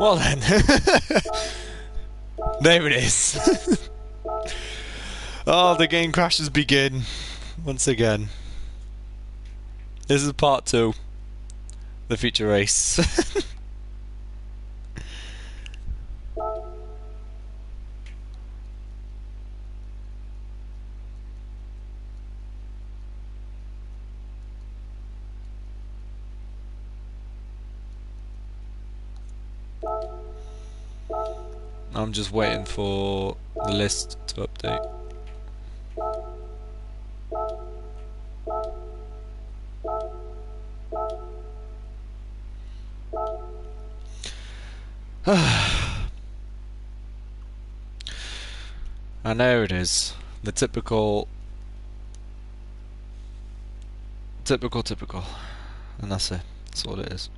Well then. There it is. Oh, the game crashes begin. Once again. This is part 2. The feature race. I'm just waiting for the list to update. And there it is. The typical. And that's it. That's all it is.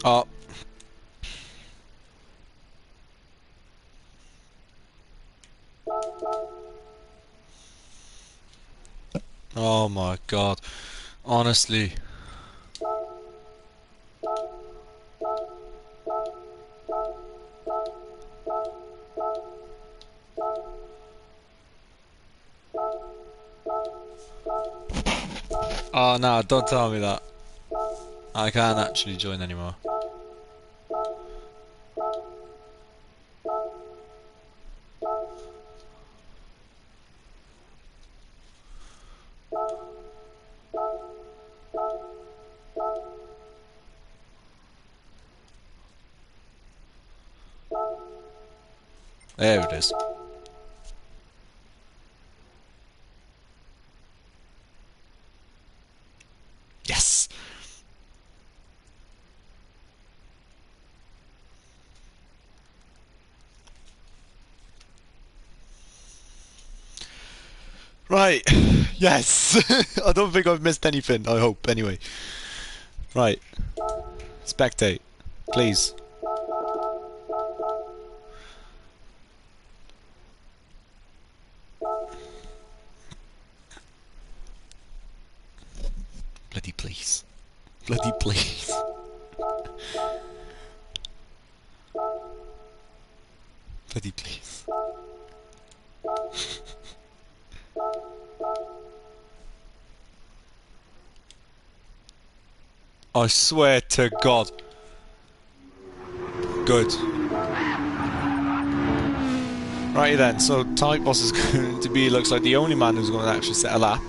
Oh. Oh my god. Honestly. Oh no, don't tell me that. I can't actually join anymore. There it is. Yes! Right, yes! I don't think I've missed anything, I hope, anyway. Right. Spectate, please. Bloody please. Bloody please. Bloody please. I swear to God. Good. Righty then, so Type Boss is going to be, looks like, the only man who's going to actually set a lap.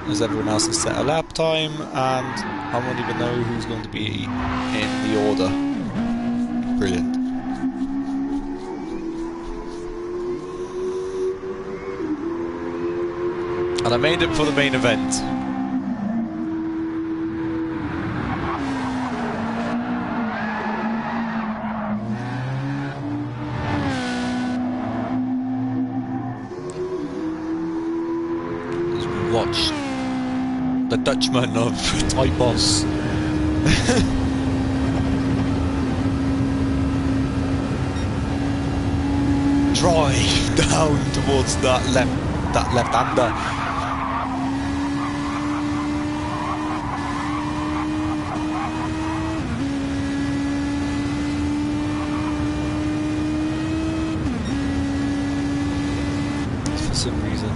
As everyone else has set a lap time, and I won't even know who's going to be in the order. Brilliant. And I made it for the main event. As we watch the Dutchman of Type Boss. Drive down towards that left-hander. For some reason.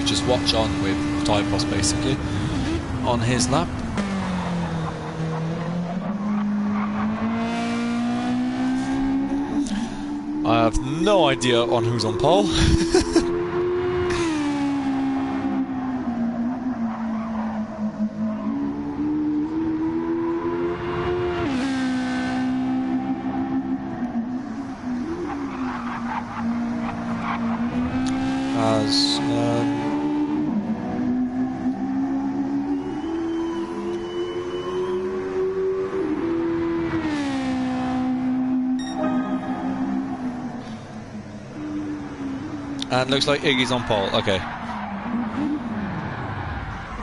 Just watch on with Type Boss basically on his lap. I have no idea on who's on pole. As And looks like Iggy's on pole. Okay.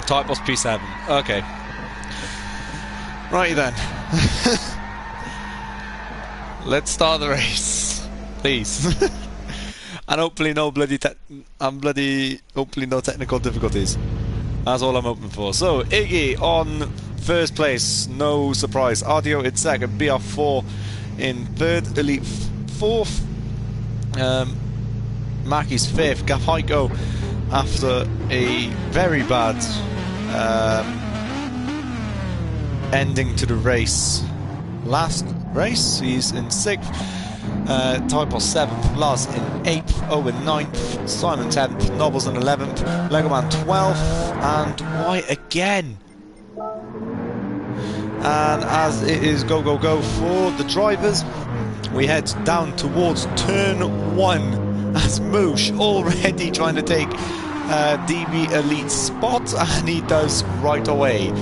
Type was P7. Okay. Righty then. Let's start the race, please. And hopefully no hopefully no technical difficulties. That's all I'm hoping for. So Iggy on first place, no surprise. RDO in second, BR4 in third, Elite fourth, Mackie's fifth, Gafheiko after a very bad ending to the race. Last race, he's in sixth. Typos 7th, Lars in 8th, Owen 9th, Simon 10th, Nobles in 11th, Legoman 12th, and White again. And as it is go, go, go for the drivers, we head down towards turn 1 as Moosh already trying to take DB Elite's spot, and he does right away,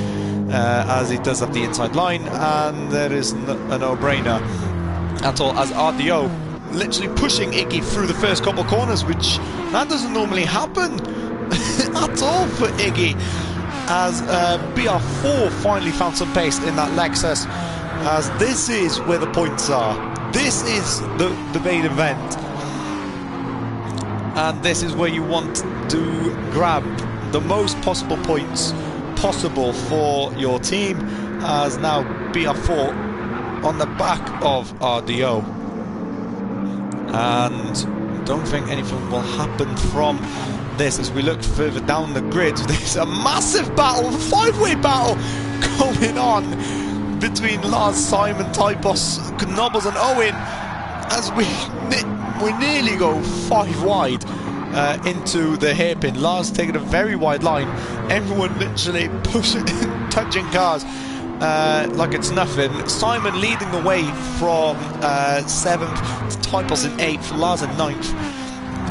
as he does have the inside line, and there is a no-brainer at all, as RDO literally pushing Iggy through the first couple corners, which that doesn't normally happen at all for Iggy, as BR4 finally found some pace in that Lexus, as this is where the points are. This is the main event, and this is where you want to grab the most possible points possible for your team, as now BR4 on the back of RDO, and don't think anything will happen from this. As we look further down the grid, there's a massive battle, a five-way battle going on between Lars, Simon, Typos, Knobbles and Owen, as we nearly go 5 wide into the hairpin. Lars taking a very wide line, everyone literally pushing touching cars like it's nothing. Simon leading the way from 7th, Typos in 8th, Lars in 9th,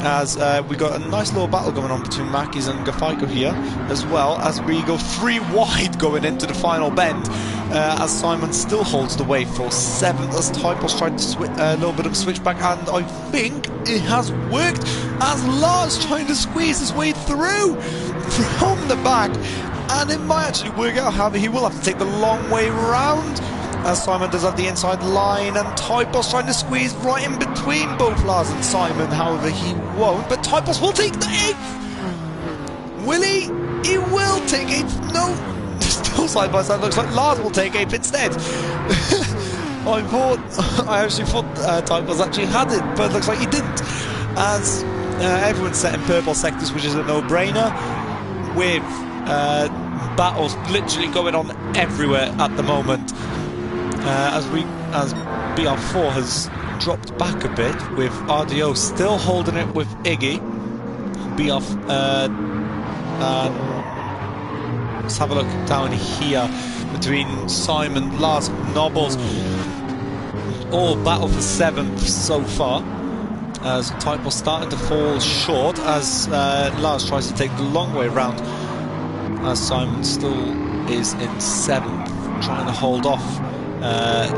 as we got a nice little battle going on between Mackies and Gafheiko here, as well as we go 3 wide going into the final bend, as Simon still holds the way for 7th, as Typos tried to a little bit of a switchback, and I think it has worked, as Lars trying to squeeze his way through from the back, and it might actually work out. However, he will have to take the long way round, as Simon does have the inside line, and Typos trying to squeeze right in between both Lars and Simon. However, he won't, but Typos will take the 8th. Will he? He will take 8th. No, still side by side. Looks like Lars will take 8th instead. I actually thought Typos actually had it, but it looks like he didn't, as everyone's set in purple sectors, which is a no-brainer, with battles literally going on everywhere at the moment, as BR4 has dropped back a bit, with RDO still holding it with Iggy. Let's have a look down here between Simon, Lars, Nobles, all battle for 7th so far, as Typos starting to fall short, as Lars tries to take the long way round, as Simon still is in 7th, trying to hold off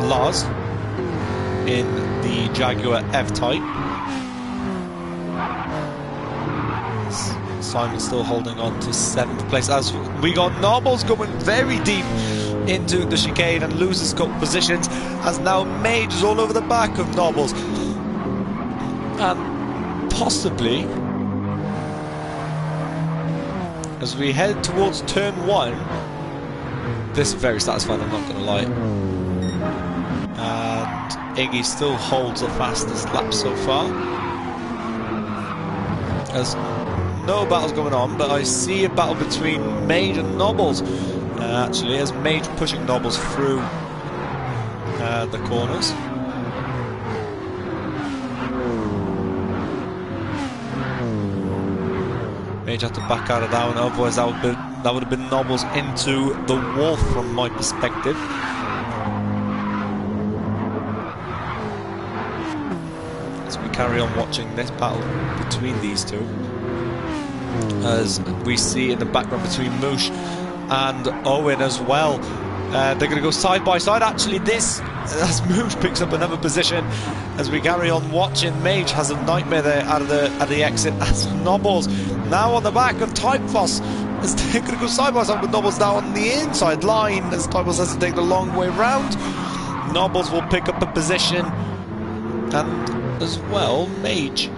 Lars in the Jaguar F-Type. Simon still holding on to 7th place, as we got Nobles going very deep into the chicane and loses couple positions, as now Mage is all over the back of Nobles, and possibly, as we head towards turn 1, this is very satisfying, I'm not going to lie. And Iggy still holds the fastest lap so far, as no battles going on, but I see a battle between Mage and Nobles, actually, as Mage pushing Nobles through the corners. Mage had to back out of that one, otherwise that would have been Nobles into the wall from my perspective. As we carry on watching this battle between these two, as we see in the background between Moosh and Owen as well, They're going to go side by side. Actually, this, as Moosh picks up another position, as we carry on watching. Mage has a nightmare there out of the exit, as Nobbles now on the back of Typhos, as they're going to go side by side with Nobbles now on the inside line, as Typhos has to take the long way round. Nobbles will pick up a position, and as well, Mage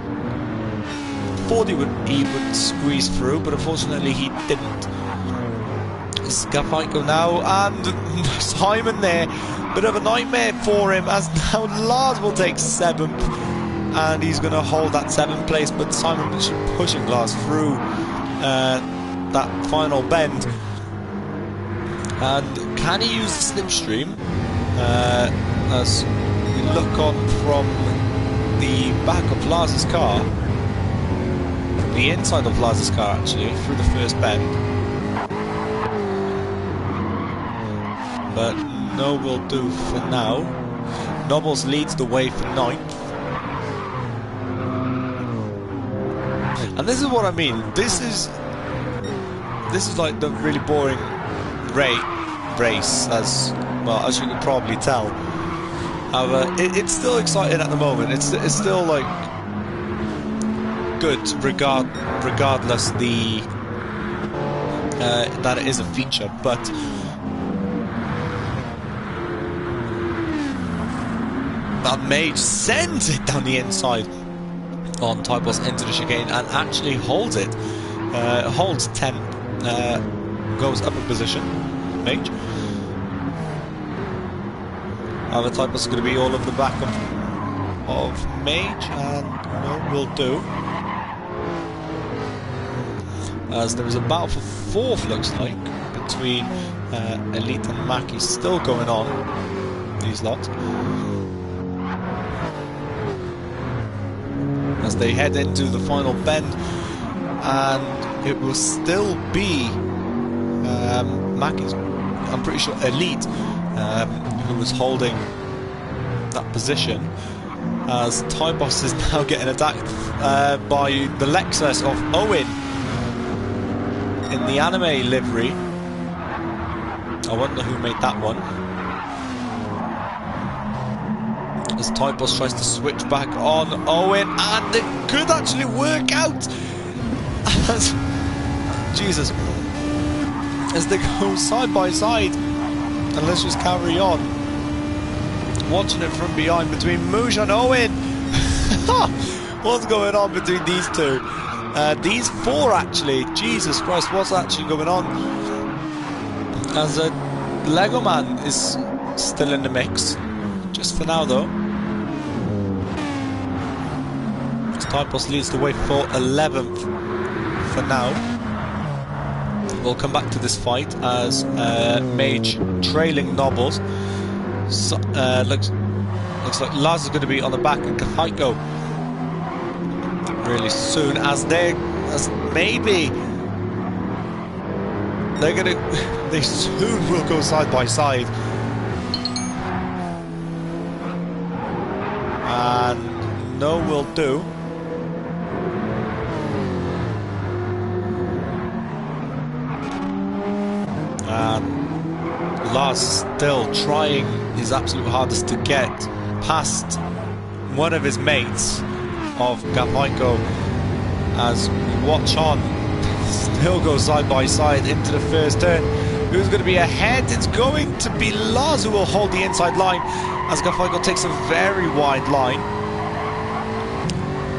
thought he would squeeze through, but unfortunately he didn't. Scafaico now, and Simon there, bit of a nightmare for him, as now Lars will take 7th, and he's going to hold that 7th place, but Simon is pushing Lars through that final bend. And can he use the slipstream? As we look on from the back of Lars's car, the inside of Lars's car actually, through the first bend. But no will do for now. Nobbles leads the way for 9th. And this is what I mean. This is like the really boring race, as well as you can probably tell. However, it's still exciting at the moment. It's still like good, regardless the that it is a feature, but. That Mage sends it down the inside on Typhos into the chicane and actually holds it. Holds 10th, goes up a position, Mage. However, Typhos is going to be all over the back of Mage, and will do. As there is a battle for 4th, looks like, between Elite and Mackie still going on, these lots. As they head into the final bend, and it will still be Mackie's, I'm pretty sure, Elite, who was holding that position, as Typhos is now getting attacked by the Lexus of Owen in the anime livery. I wonder who made that one. As Typhos tries to switch back on Owen, and it could actually work out. As, Jesus, as they go side by side, and let's just carry on watching it from behind between Moosh and Owen. What's going on between these two? These 4 actually. Jesus Christ, what's actually going on? As Lego Man is still in the mix, just for now though. Typhos leads the way for 11th for now. We'll come back to this fight as Mage trailing Nobbles. So, looks like Lars is going to be on the back of Kafaiko really soon, as maybe they soon will go side by side. And no will do. Lars still trying his absolute hardest to get past one of his mates of Kafaiko, as we watch on. Still go side by side into the first turn. Who's going to be ahead? It's going to be Lars who will hold the inside line, as Kafaiko takes a very wide line.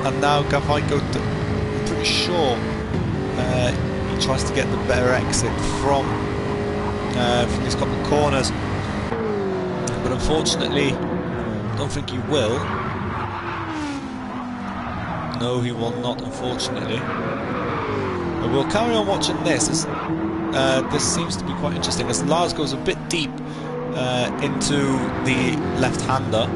And now Kafaiko, I'm pretty sure, he tries to get the better exit from these couple of corners, but unfortunately I don't think he will. No, he will not, unfortunately. But we'll carry on watching this, as this seems to be quite interesting, as Lars goes a bit deep into the left-hander,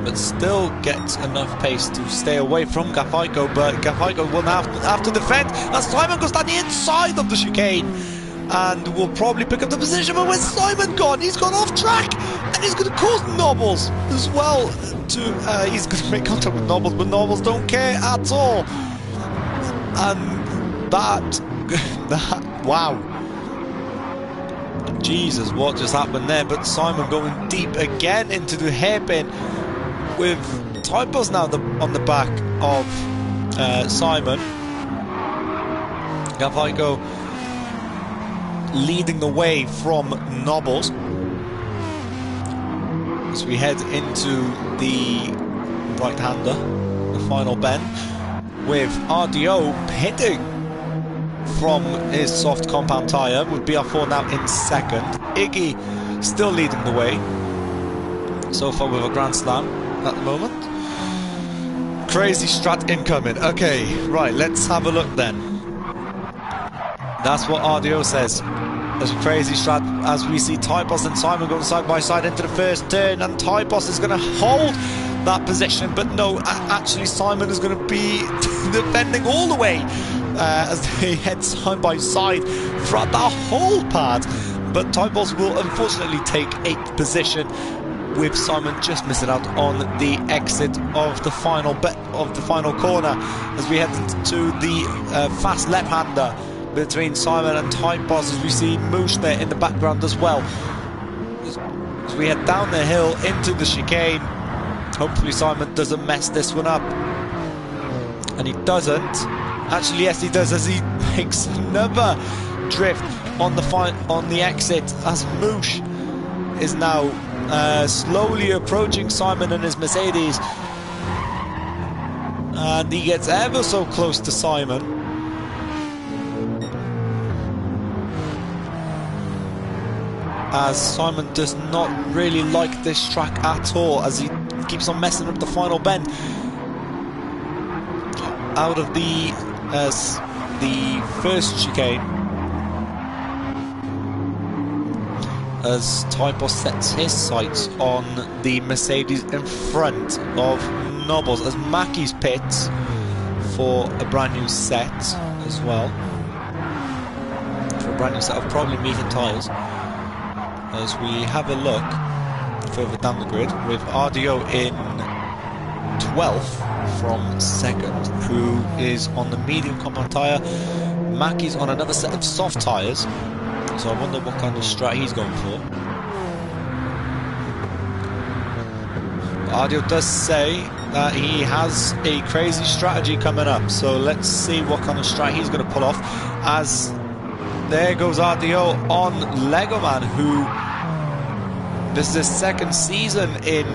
but still gets enough pace to stay away from Kafaiko. But Kafaiko will now have to defend as Simon goes down the inside of the chicane, and will probably pick up the position. But where's Simon gone? He's gone off track, and he's going to cause Nobbles as well to he's going to make contact with Nobbles, but Nobbles don't care at all. And that wow, Jesus, what just happened there? But Simon going deep again into the hairpin with Typos now on the back of Simon. Gavaiko leading the way from Nobles as we head into the right-hander, the final bend, with RDO pitting from his soft compound tyre, with BR4 now in second. Iggy still leading the way so far with a Grand Slam at the moment. Crazy strat incoming. Okay, right, let's have a look then. That's what RDO says. There's a crazy strat as we see Typos and Simon going side by side into the first turn, and Typos is going to hold that position, but no, actually Simon is going to be defending all the way as they head side by side throughout the whole pad. But Typos will unfortunately take 8th position, with Simon just missing out on the exit of the final corner as we head into the fast left-hander between Simon and Typos, as we see Moosh there in the background as well. As we head down the hill into the chicane, hopefully Simon doesn't mess this one up. And he doesn't. Actually, yes, he does, as he makes another drift on the exit, as Moosh is now slowly approaching Simon and his Mercedes. And he gets ever so close to Simon. As Simon does not really like this track at all, as he keeps on messing up the final bend. Out of the first chicane, as Typos sets his sights on the Mercedes in front of Nobles, as Mackie's pits for a brand new set as well, for a brand new set of probably medium tyres. As we have a look further down the grid, with RDO in 12th from 2nd, who is on the medium compound tyre. Mackie's on another set of soft tyres, so I wonder what kind of strat he's going for. RDO does say that he has a crazy strategy coming up, so let's see what kind of strat he's going to pull off. As there goes RDO on Legoman, who this is his second season in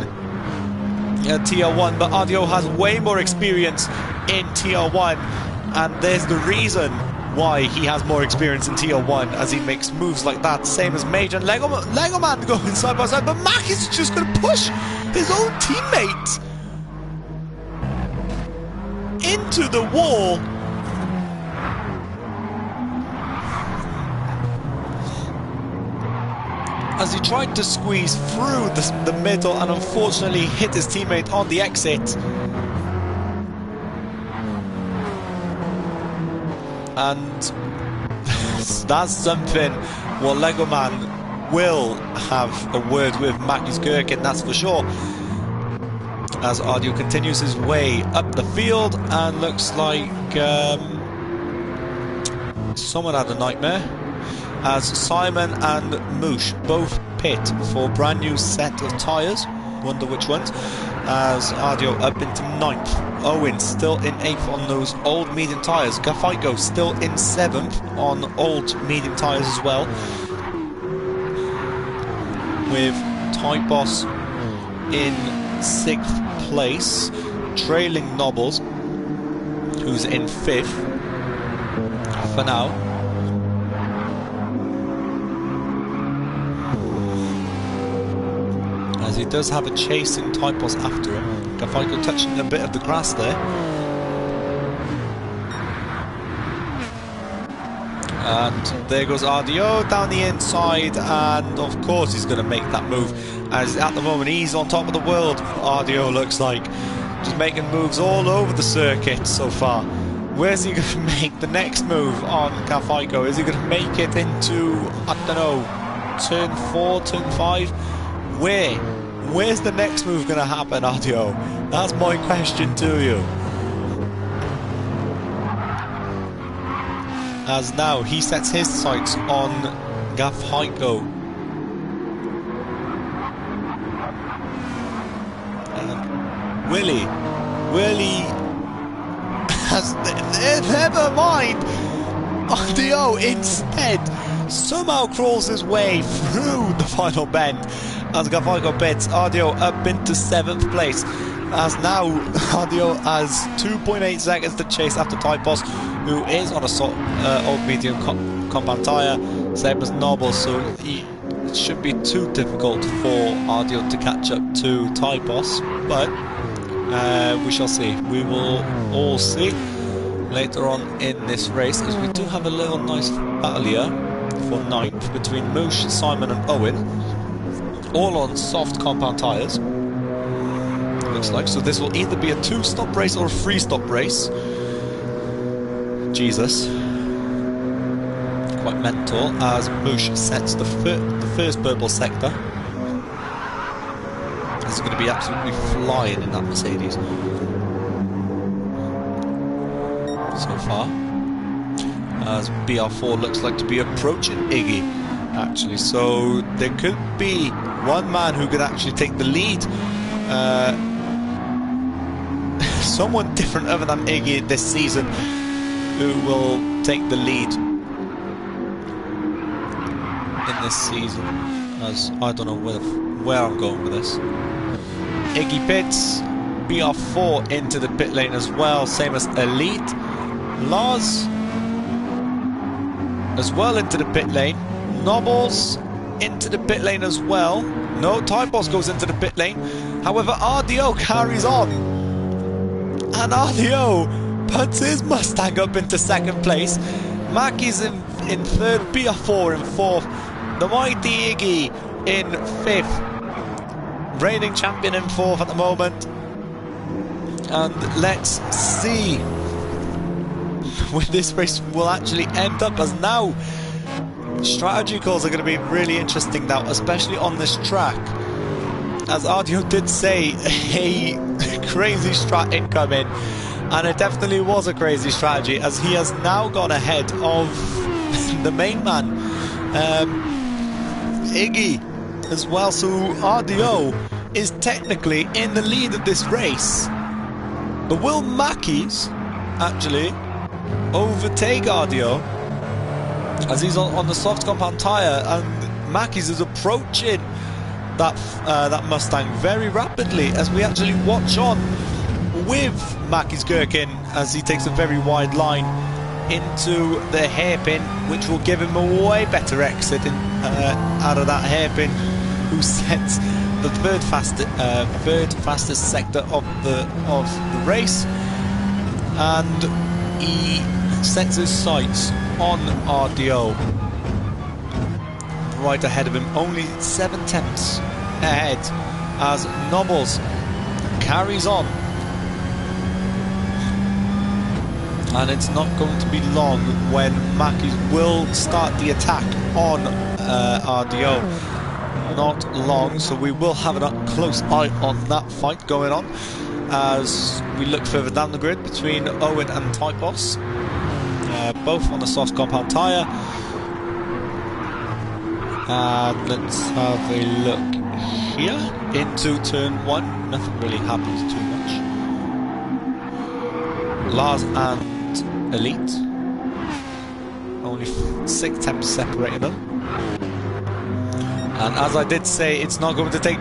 Tier 1, but RDO has way more experience in Tier 1, and there's the reason why he has more experience in Tier 1, as he makes moves like that, same as Major and Legoman going side by side, but Mack is just going to push his own teammate into the wall. As he tried to squeeze through the middle and unfortunately hit his teammate on the exit. And that's something what Legoman will have a word with Mackie's Gherkin, that's for sure. As RDO continues his way up the field, and looks like someone had a nightmare, as Simon and Moosh both pit for a brand new set of tyres. Wonder which ones. As RDO up into 9th. Owen still in 8th on those old medium tyres. Gafaiko still in 7th on old medium tyres as well. With Typos in 6th place, trailing Nobles, who's in 5th for now. As he does have a chasing Typos after him. Gafaiko touching a bit of the grass there. And there goes RDO down the inside, and of course he's going to make that move, as at the moment he's on top of the world. RDO looks like just making moves all over the circuit so far. Where's he going to make the next move on Gafaiko? Is he going to make it into, I don't know, turn 4, turn 5? Where's the next move going to happen, RDO? That's my question to you. As now he sets his sights on Gafheiko. And Willie has... never mind! RDO instead somehow crawls his way through the final bend as Gafheiko pits RDO up into 7th place. As now RDO has 2.8 seconds to chase after Typos, who is on a old medium compound tyre, same as Noble, so it shouldn't be too difficult for RDO to catch up to Typos, but we shall see. We will all see later on in this race, as we do have a little nice battle here for 9th between Moosh, Simon and Owen, all on soft compound tyres, looks like. So this will either be a 2-stop race or a 3-stop race. Jesus, quite mental, as Moosh sets the first purple sector. This is going to be absolutely flying in that Mercedes so far, as BR4 looks like to be approaching Iggy, actually. So there could be one man who could actually take the lead, someone different other than Iggy this season, who will take the lead in this season, as I don't know where I'm going with this. Iggy pits, BR4 into the pit lane as well, same as Elite. Lars as well into the pit lane. Nobbles into the pit lane as well. No, Typos goes into the pit lane. However, RDO carries on, and RDO puts his Mustang up into 2nd place. Mackie's in 3rd, BR4 in 4th, the mighty Iggy in 5th, reigning champion in 4th at the moment. And let's see where this race will actually end up, as now strategy calls are going to be really interesting now, especially on this track, as RDO did say a crazy strat incoming, and it definitely was a crazy strategy, as he has now gone ahead of the main man, Iggy, as well. So RDO is technically in the lead of this race, but will Mackie's actually overtake RDO, as he's on the soft compound tyre, and Mackie's is approaching that Mustang very rapidly, as we actually watch on with Mackie's Gherkin as he takes a very wide line into the hairpin, which will give him a way better exit out of that hairpin, who sets the third fastest sector of the race, and he sets his sights on RDO right ahead of him, only 7 tenths ahead, as Nobbles carries on. And it's not going to be long when Mackies will start the attack on RDO. Not long, so we will have a close eye on that fight going on as we look further down the grid between Owen and Typos, both on the soft compound tyre. And let's have a look here into turn 1. Nothing really happens too much. Lars and Elite, only 6 tenths separating them. And as I did say, it's not going to take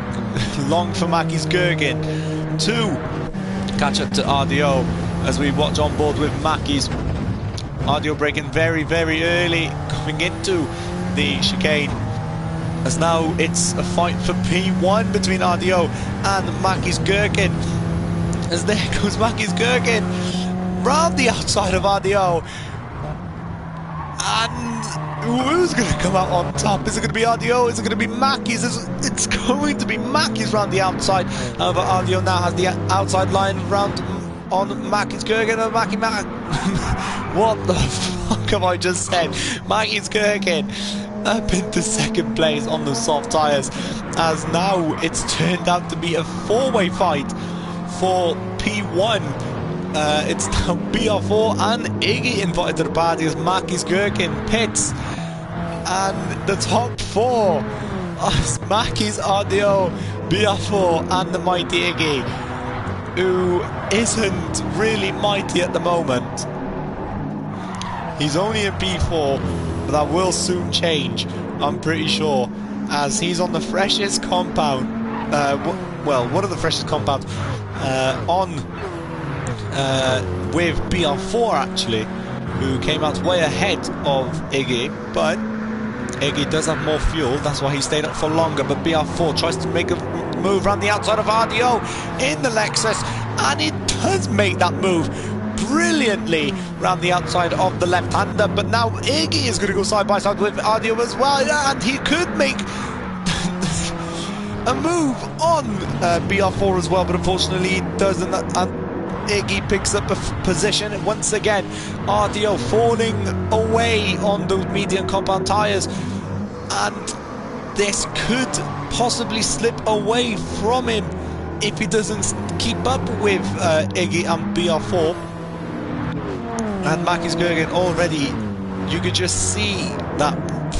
long for Mackie's Gergen to catch up to RDO as we watch on board with Mackie's. RDO braking very, very early coming into the chicane, as now it's a fight for P1 between RDO and Mackie's Gherkin. As there goes Mackie's Gherkin round the outside of RDO. And who's going to come out on top? Is it going to be RDO? Is it going to be Mackie's? It's going to be Mackie's round the outside. However, RDO now has the outside line round on Mackie's Gherkin. And Mackie what the fuck have I just said? Mackie's Gherkin up into second place on the soft tyres, as now it's turned out to be a four-way fight for P1. It's now BR4 and Iggy invited to the party as Mackie's Gherkin pits. And the top four are Mackey's RDO, BR4 and the mighty Iggy, who isn't really mighty at the moment. He's only a B4, but that will soon change, I'm pretty sure, as he's on the freshest compound, well, one of the freshest compounds with BR4 actually, who came out way ahead of Iggy, but Iggy does have more fuel, that's why he stayed up for longer. But BR4 tries to make a move around the outside of RDO in the Lexus, and he does make that move brilliantly around the outside of the left-hander. But now Iggy is going to go side by side with RDO as well, and he could make a move on BR4 as well, but unfortunately he doesn't, and Iggy picks up a position once again. RDO falling away on those medium compound tyres, and this could possibly slip away from him if he doesn't keep up with Iggy and BR4. And Mackey's Gergen already, you could just see that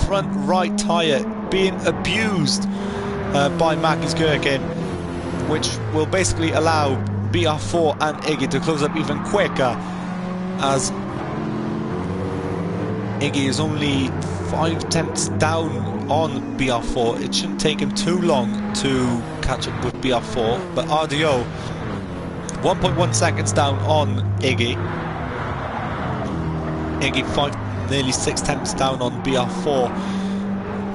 front right tyre being abused by Mackey's Gergen, which will basically allow BR4 and Iggy to close up even quicker, as Iggy is only 5 tenths down on BR4. It shouldn't take him too long to catch up with BR4, but RDO 1.1 seconds down on Iggy. Iggy nearly 6 tenths down on BR4,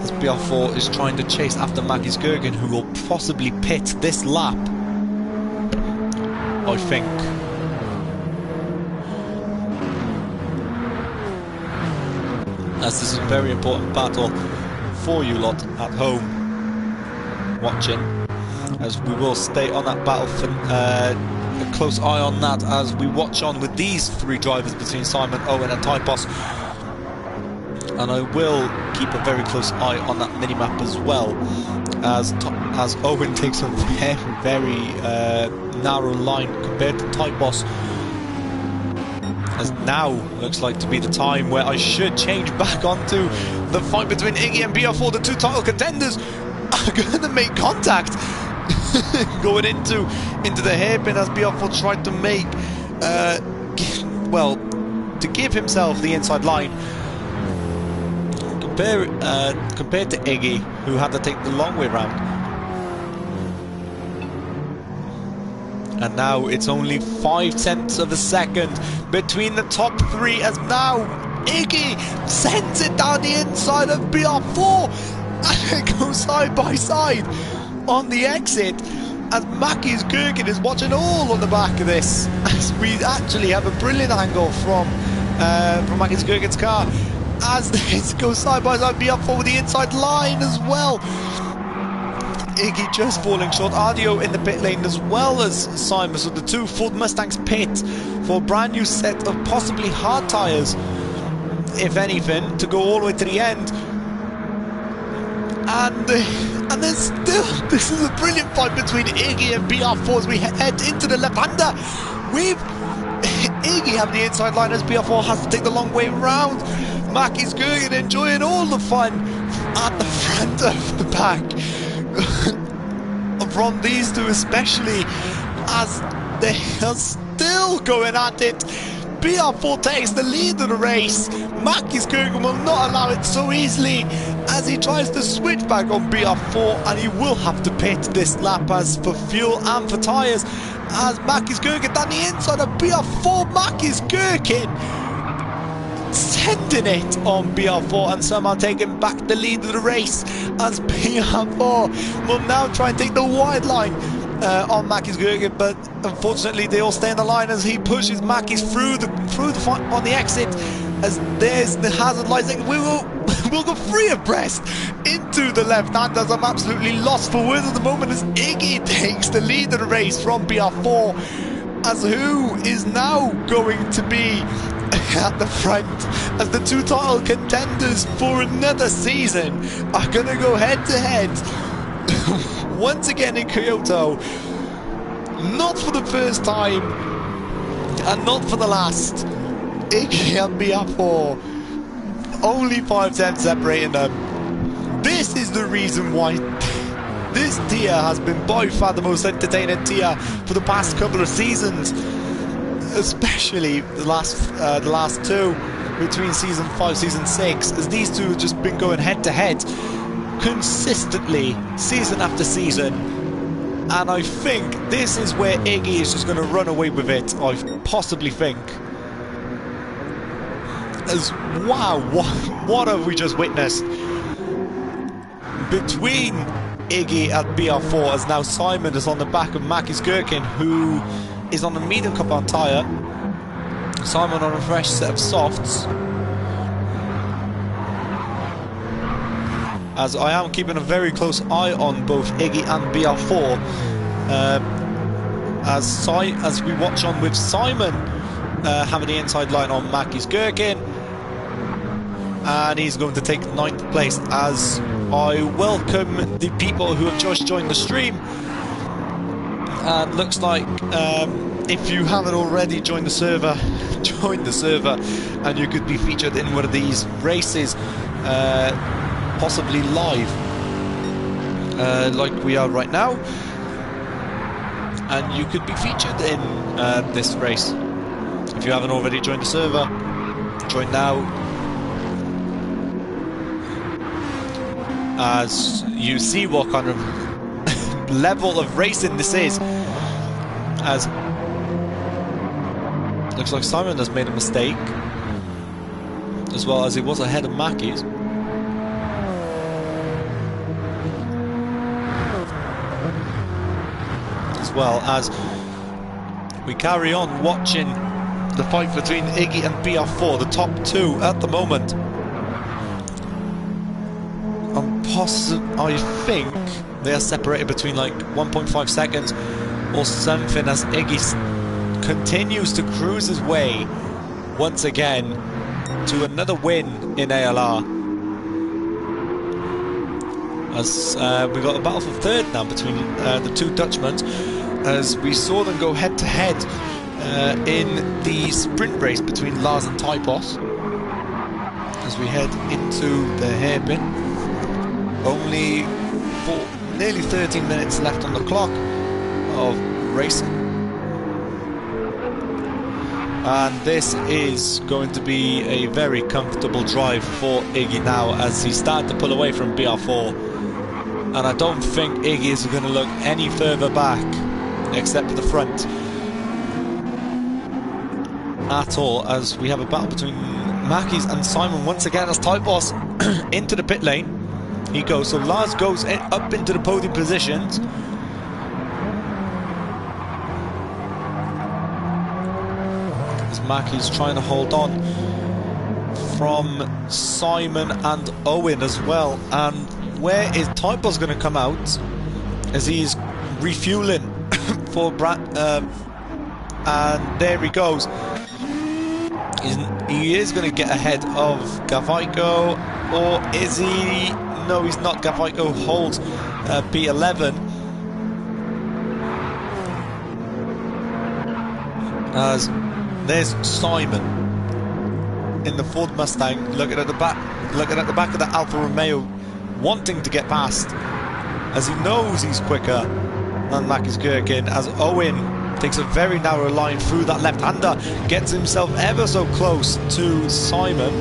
as BR4 is trying to chase after Mackey's Gergen, who will possibly pit this lap, I think. As this is a very important battle for you lot at home watching, as we will stay on that battle for a close eye on that as we watch on with these three drivers between Simon, Owen and Typos. And I will keep a very close eye on that minimap as well, as Owen takes a very narrow line compared to Typos. As now looks like to be the time where I should change back onto the fight between Iggy and BR4. The two title contenders are going to make contact going into the hairpin, as BR4 tried to make well, to give himself the inside line compared to Iggy, who had to take the long way round. And now it's only 5 tenths of a second between the top three, as now Iggy sends it down the inside of BR4 and it goes side by side on the exit, as Mackey's Gergen is watching all on the back of this, as we actually have a brilliant angle from Mackey's Gergen's car, as this goes side by side. BR4 with the inside line as well. Iggy just falling short. RDO in the pit lane as well as Simon. So the two Ford Mustangs pit for a brand new set of possibly hard tyres, if anything, to go all the way to the end. And there's still, this is a brilliant fight between Iggy and BR4 as we head into the left-hander. We've Iggy having the inside line as BR4 has to take the long way round. Mackey's Gergen enjoying all the fun at the front of the pack from these two, especially as they are still going at it. BR4 takes the lead of the race. Mackey's Gergen will not allow it so easily, as he tries to switch back on BR4, and he will have to pit this lap as for fuel and for tyres, as Mackey's Gergen down the inside of BR4. Mackey's Gergen sending it on BR4 and somehow taking back the lead of the race, as BR4 will now try and take the wide line on Mackey's Gergen, but unfortunately they all stay in the line as he pushes Mackey's through the fight on the exit, as there's the hazard lights. We'll go free abreast into the left hand, as I'm absolutely lost for words at the moment, as Iggy takes the lead of the race from BR4, as who is now going to be at the front, as the two title contenders for another season are going to go head to head once again in Kyoto, not for the first time and not for the last. Iggy and BR4 only 5 tenths separating them. This is the reason why this tier has been by far the most entertaining tier for the past couple of seasons, especially the last two, between season 5, season 6, as these two have just been going head to head consistently, season after season. And I think this is where Iggy is just going to run away with it, I possibly think. As, wow, what have we just witnessed? Between Iggy at BR4, as now Simon is on the back of Mackie's Gherkin, who is on a medium compound tyre. Simon on a fresh set of softs. As I am keeping a very close eye on both Iggy and BR4, as we watch on with Simon having the inside line on Mackie's Gherkin, and he's going to take 9th place. As I welcome the people who have just joined the stream, and looks like if you haven't already joined the server, join the server, and you could be featured in one of these races. Possibly live, like we are right now, and you could be featured in this race. If you haven't already joined the server, join now. As you see what kind of level of racing this is, as looks like Simon has made a mistake, as well as he was ahead of Mackie's. Well, as we carry on watching the fight between Iggy and BR4, the top two at the moment. I think they are separated between like 1.5 seconds or something, as Iggy continues to cruise his way once again to another win in ALR. As we've got a battle for third now between the two Dutchmen, as we saw them go head to head in the sprint race between Lars and Typos. As we head into the hairpin, only nearly 13 minutes left on the clock of racing, and this is going to be a very comfortable drive for Iggy now, as he started to pull away from BR4. And I don't think Iggy is going to look any further back, except to the front, at all, as we have a battle between Mackie's and Simon once again, as Typos into the pit lane. He goes, so Lars goes up into the podium positions. As Mackie's trying to hold on from Simon and Owen as well. And where is Typos going to come out, as he's refueling for Brad, and there he goes. He is going to get ahead of Gavaiko, or is he? No, he's not. Gavaiko holds B11. As there's Simon in the Ford Mustang, looking at the back of the Alfa Romeo, wanting to get past, as he knows he's quicker than Mackie's Gherkin. As Owen takes a very narrow line through that left-hander, gets himself ever so close to Simon,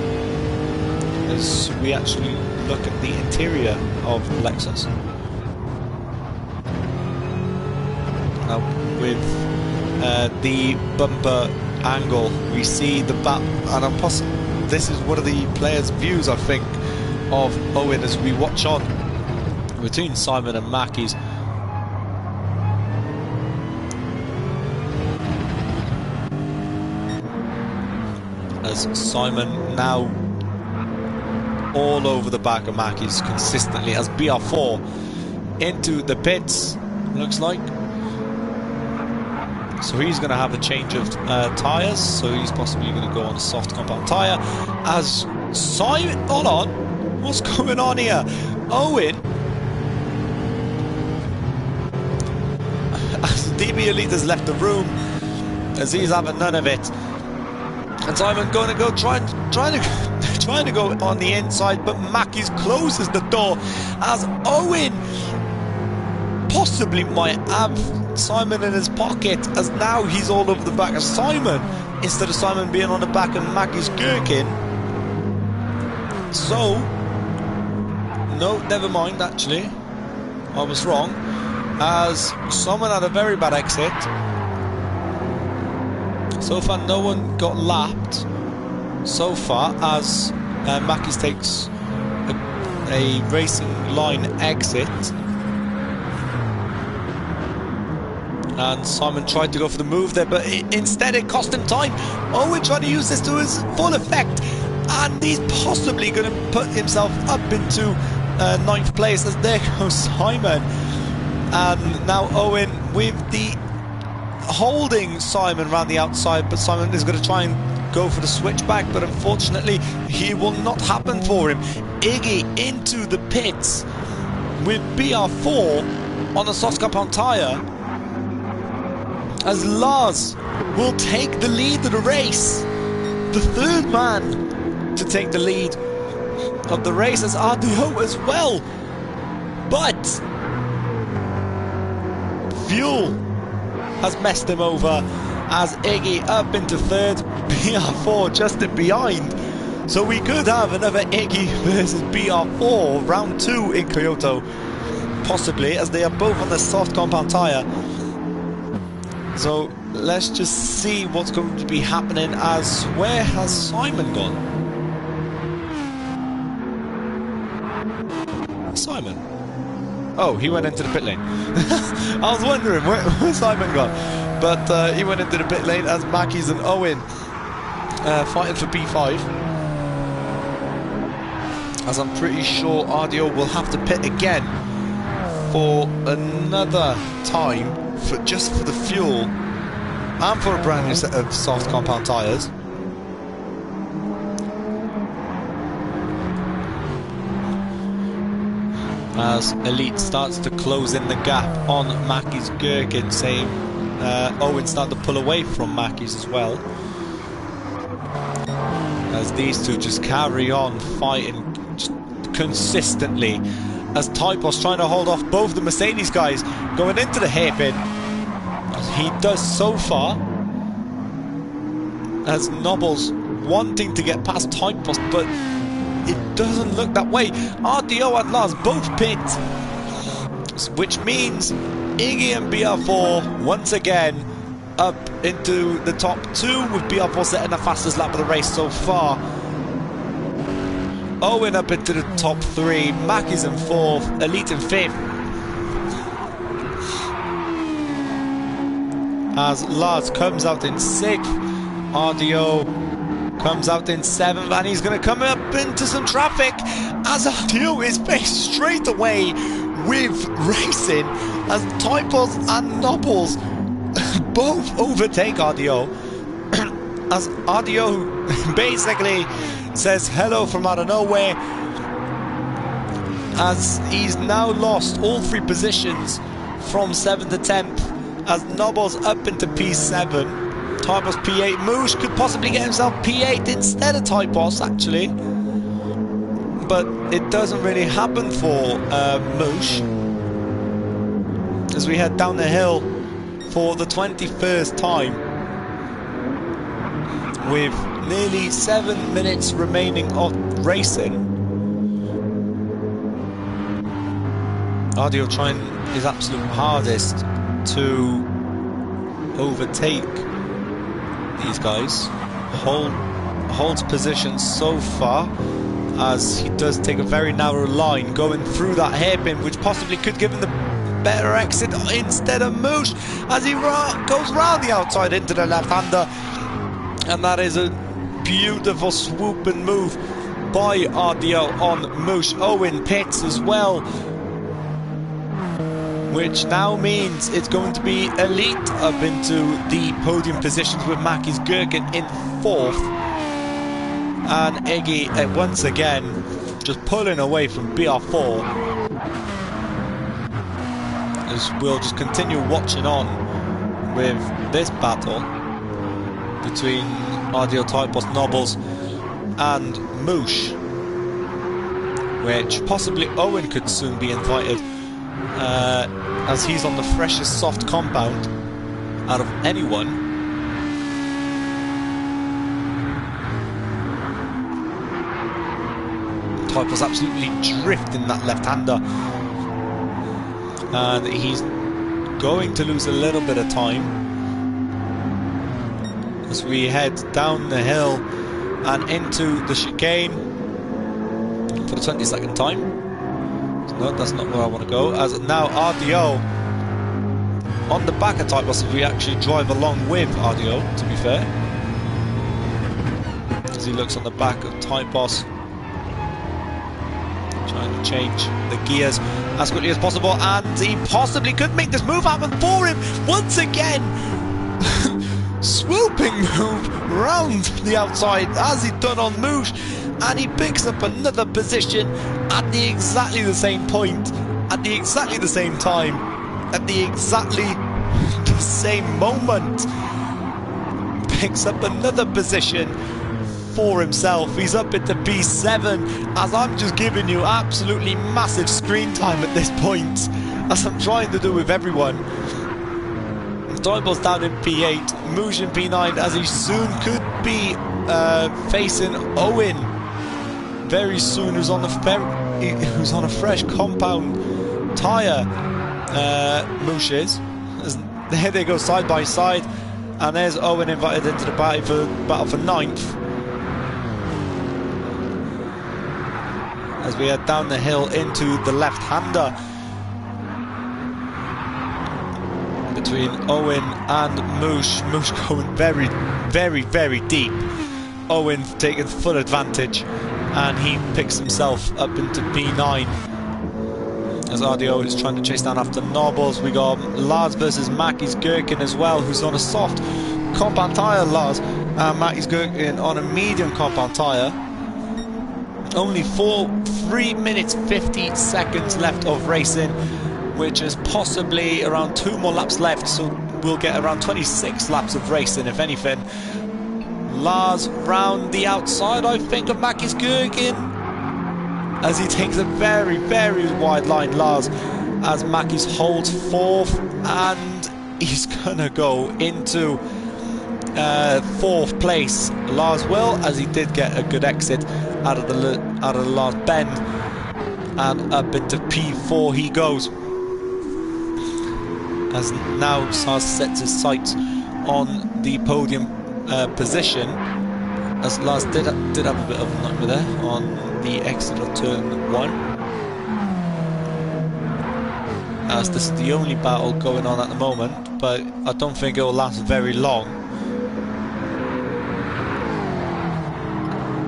as we actually look at the interior of Lexus. Now with the bumper angle, we see the back, and this is one of the players' views, I think, of Owen as we watch on between Simon and Mackie's. As Simon now all over the back of Mackie's consistently, as BR4 into the pits, looks like. So he's going to have a change of tyres, so he's possibly going to go on a soft compound tyre. As Simon, hold on, what's going on here? Owen, as DB Elite has left the room, as he's having none of it. And Simon going to go trying to trying to go on the inside, but Mackey's closes the door as Owen possibly might have Simon in his pocket, as now he's all over the back of Simon instead of Simon being on the back of Mackey's gherkin. So, no, never mind, actually. I was wrong, as someone had a very bad exit. So far, no one got lapped so far, as Mackey's takes a racing line exit. And Simon tried to go for the move there, but instead it cost him time. Owen tried to use this to his full effect, and he's possibly going to put himself up into 9th place, as there goes Simon. And now Owen with the holding Simon around the outside, but Simon is going to try and go for the switchback, but unfortunately he will not happen for him. Iggy into the pits with BR4 on a soft compound tyre, as Lars will take the lead of the race. The third man to take the lead of the race, as RDO as well. But fuel has messed him over, as Iggy up into third, BR4 just in behind. So we could have another Iggy versus BR4 round 2 in Kyoto, possibly, as they are both on the soft compound tyre. So let's just see what's going to be happening, as where has Simon gone? Simon? Oh, he went into the pit lane. I was wondering where Simon gone. But he went into the pit lane, as Mackey's and Owen fighting for P5. As I'm pretty sure RDO will have to pit again for another time, just for the fuel and for a brand new set of soft compound tyres. As Elite starts to close in the gap on Mackey's gherkin, saying Owen starting to pull away from Mackey's as well, as these two just carry on fighting just consistently, as Typos trying to hold off both the Mercedes guys going into the hairpin, as he does so far, as Nobbles wanting to get past Typos, but it doesn't look that way. RDO and Lars both pit, which means Iggy and BR4 once again up into the top 2, with BR4 setting the fastest lap of the race so far. Owen up into the top 3, Mack is in 4th, Elite in 5th. As Lars comes out in 6th, RDO comes out in 7th, and he's going to come up into some traffic, as RDO is faced straight away with racing, as Typos and Nobbles both overtake RDO, as RDO basically says hello from out of nowhere, as he's now lost all 3 positions from 7th to 10th, as Nobbles up into P7, Typos P8, Moosh could possibly get himself P8 instead of Typos actually, but it doesn't really happen for Moosh, as we head down the hill for the 21st time, with nearly 7 minutes remaining of racing. RDO trying his absolute hardest to overtake these guys. Holds position so far, as he does take a very narrow line going through that hairpin, which possibly could give him the better exit instead of Moosh, as he goes round the outside into the left-hander, and that is a beautiful swooping move by RDO on Moosh. Owen pits as well, which now means it's going to be Elite up into the podium positions, with Mackey's gherkin in 4th, and Iggy once again just pulling away from BR4. As we'll just continue watching on with this battle between RDO, Typos, Nobbles, and Moosh, which possibly Owen could soon be invited, as he's on the freshest soft compound out of anyone. Type was absolutely drifting that left-hander, and he's going to lose a little bit of time as we head down the hill and into the chicane for the 22nd time. So no, that's not where I want to go. As now RDO on the back of Type Boss, we actually drive along with RDO, to be fair, as he looks on the back of Type Boss, trying to change the gears as quickly as possible, and he possibly could make this move happen for him once again. Swooping move round the outside as he'd done on Moosh, and he picks up another position at the exactly the same point, at the exactly the same time, at the exactly the same moment. Picks up another position for himself. He's up into P7 as I'm just giving you absolutely massive screen time at this point, as I'm trying to do with everyone. Doible's down in P8, Moosh in P9, as he soon could be facing Owen very soon, who's on a fresh compound tyre. Moosh is. There they go side by side, and there's Owen invited into the battle for 9th. As we head down the hill into the left-hander between Owen and Moosh. Moosh going very, very, very deep. Owen taking full advantage, and he picks himself up into P9 as RDO is trying to chase down after Nobles. We got Lars versus Mackie's Gherkin as well, who's on a soft compound tyre, Lars, and Mackie's Gherkin on a medium compound tyre. Only 3 minutes 50 seconds left of racing, which is possibly around 2 more laps left, so we'll get around 26 laps of racing, if anything. Lars round the outside, I think, of Mackie's Gherkin, as he takes a very, very wide line, Lars, as Mackie's holds 4th, and he's gonna go into 4th place. Lars will, as he did get a good exit out of the last bend, and up into P4 he goes, as now Lars sets his sights on the podium position, as Lars did have a bit of a nightmare there on the exit of turn 1, as this is the only battle going on at the moment, but I don't think it will last very long.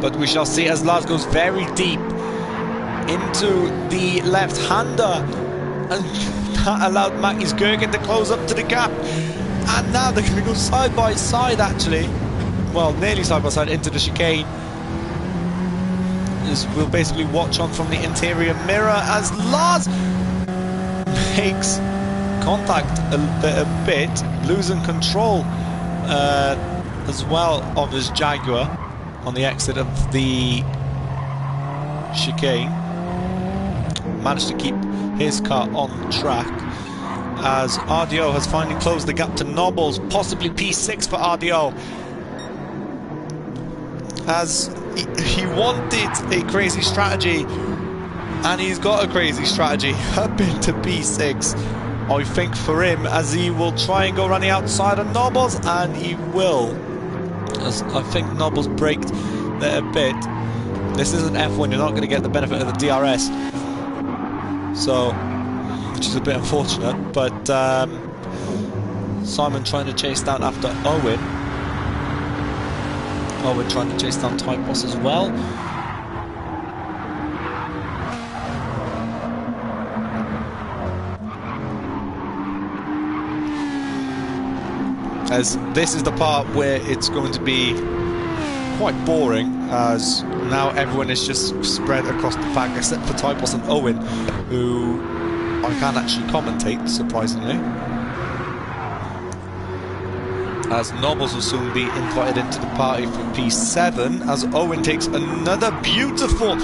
But we shall see, as Lars goes very deep into the left-hander, and that allowed Mackie's Gherkin to close up to the gap. And now they're going to go side by side, actually. Well, nearly side by side into the chicane. As we'll basically watch on from the interior mirror as Lars makes contact a bit, losing control as well of his Jaguar on the exit of the chicane. Managed to keep his car on track, as RDO has finally closed the gap to Nobles, possibly P6 for RDO, as he wanted a crazy strategy, and he's got a crazy strategy up into P6, I think, for him, as he will try and go around the outside of Nobles, and he will, as I think Nobles braked there a bit. This isn't F1, you're not going to get the benefit of the DRS, so, which is a bit unfortunate, but Simon trying to chase down after Owen. Owen trying to chase down Type Boss as well. As this is the part where it's going to be quite boring, as now everyone is just spread across the pack except for Type Boss and Owen, who I can't actually commentate, surprisingly. as Nobles will soon be invited into the party for P7, as Owen takes another beautiful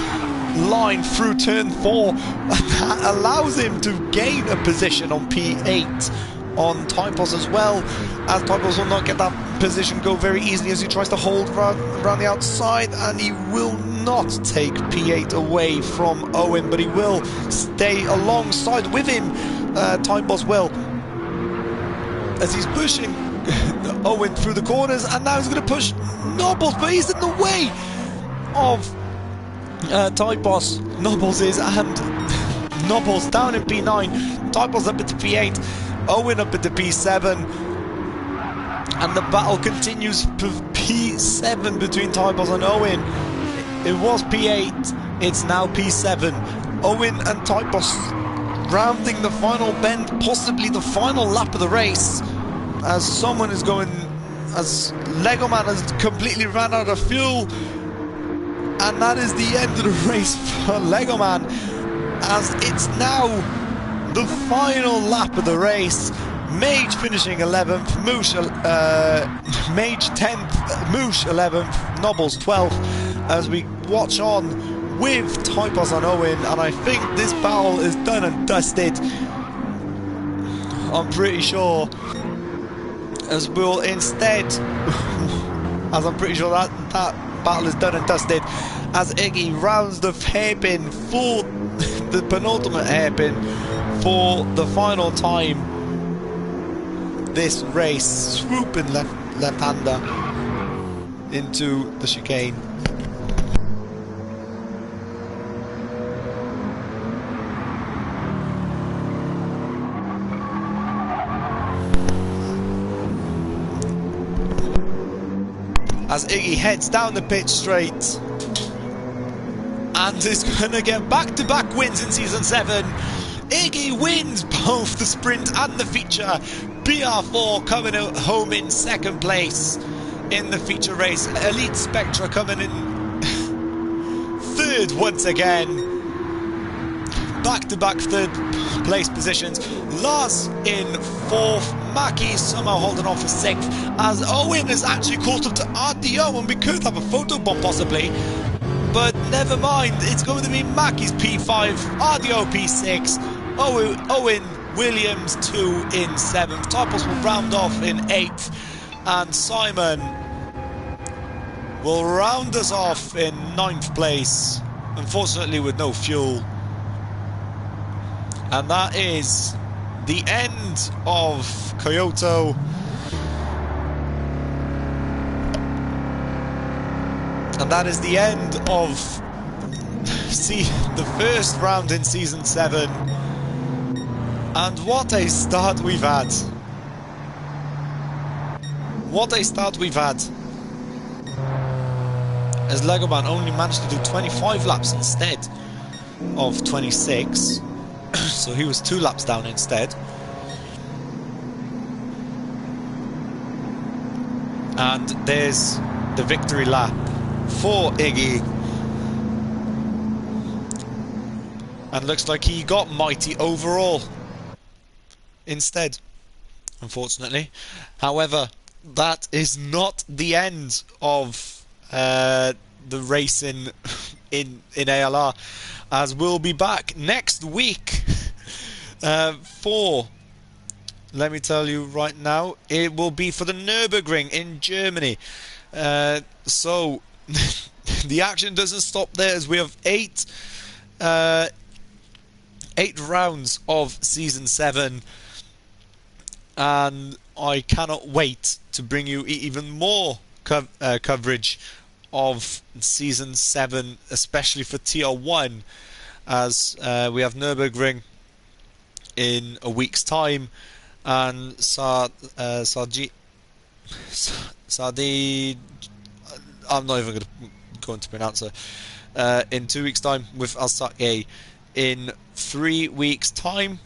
line through turn 4, and that allows him to gain a position on P8 on Typos as well, as Typos will not get that position go very easily as he tries to hold around the outside, and he will not take P8 away from Owen, but he will stay alongside with him. Typos will, as he's pushing Owen through the corners, and now he's going to push Nobles, but he's in the way of Typos. Nobles is, and Nobles down in P9, Typos up into P8, Owen up into P7, and the battle continues for P7 between Typos and Owen. It was P8, it's now P7. Owen and Typos rounding the final bend, possibly the final lap of the race, as someone is going, as Lego Man has completely ran out of fuel, and that is the end of the race for Lego Man, as it's now the final lap of the race. Mage finishing 11th, Mage 10th, Moosh 11th, Nobles 12th, as we watch on with Typos and Owen, and I think this battle is done and dusted. I'm pretty sure, as we'll instead, as I'm pretty sure that battle is done and dusted, as Iggy rounds the hairpin for the penultimate hairpin for the final time this race, swooping left-hander into the chicane. As Iggy heads down the pit straight and is going to get back-to-back wins in Season 7. Iggy wins both the sprint and the feature. BR4 coming out home in second place in the feature race. Elite Spectra coming in third once again. Back-to-back third place positions. Lars in fourth. Mackie somehow holding on for sixth, as Owen is actually caught up to RDO, and we could have a photo bomb possibly, but never mind. It's going to be Mackie's P5, RDO P6, Owen Williams 2 in 7th. Typos will round off in 8th, and Simon will round us off in 9th place, unfortunately with no fuel. And that is the end of Kyoto. And that is the end of the first round in Season 7. And what a start we've had. What a start we've had. As Legoman only managed to do 25 laps instead of 26. So he was 2 laps down instead. And there's the victory lap for Iggy. And looks like he got mighty overall instead, unfortunately. However, that is not the end of the racing in ALR, as we'll be back next week for, let me tell you right now, it will be for the Nürburgring in Germany. So the action doesn't stop there, as we have 8 rounds of Season 7, and I cannot wait to bring you even more coverage of Season 7, especially for Tier 1, as we have Nürburgring in a week's time, and Sardi, I'm not even going to pronounce her, in 2 weeks' time, with Alsace in 3 weeks' time,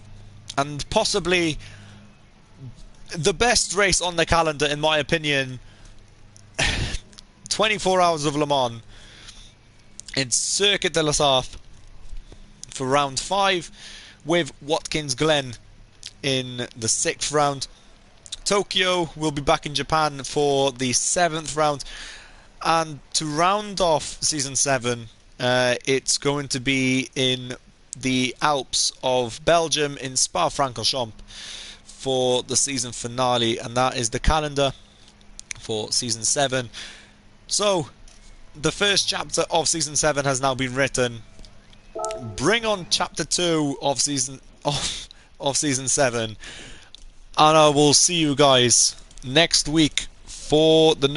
and possibly the best race on the calendar, in my opinion, 24 Hours of Le Mans in Circuit de la Sarthe for round 5, with Watkins Glen in the 6th round. Tokyo will be back in Japan for the 7th round. And to round off Season 7, it's going to be in the Alps of Belgium in Spa-Francorchamps for the season finale. And that is the calendar for Season 7. So, the first chapter of Season 7 has now been written. Bring on Chapter 2 of Season 7. And I will see you guys next week for the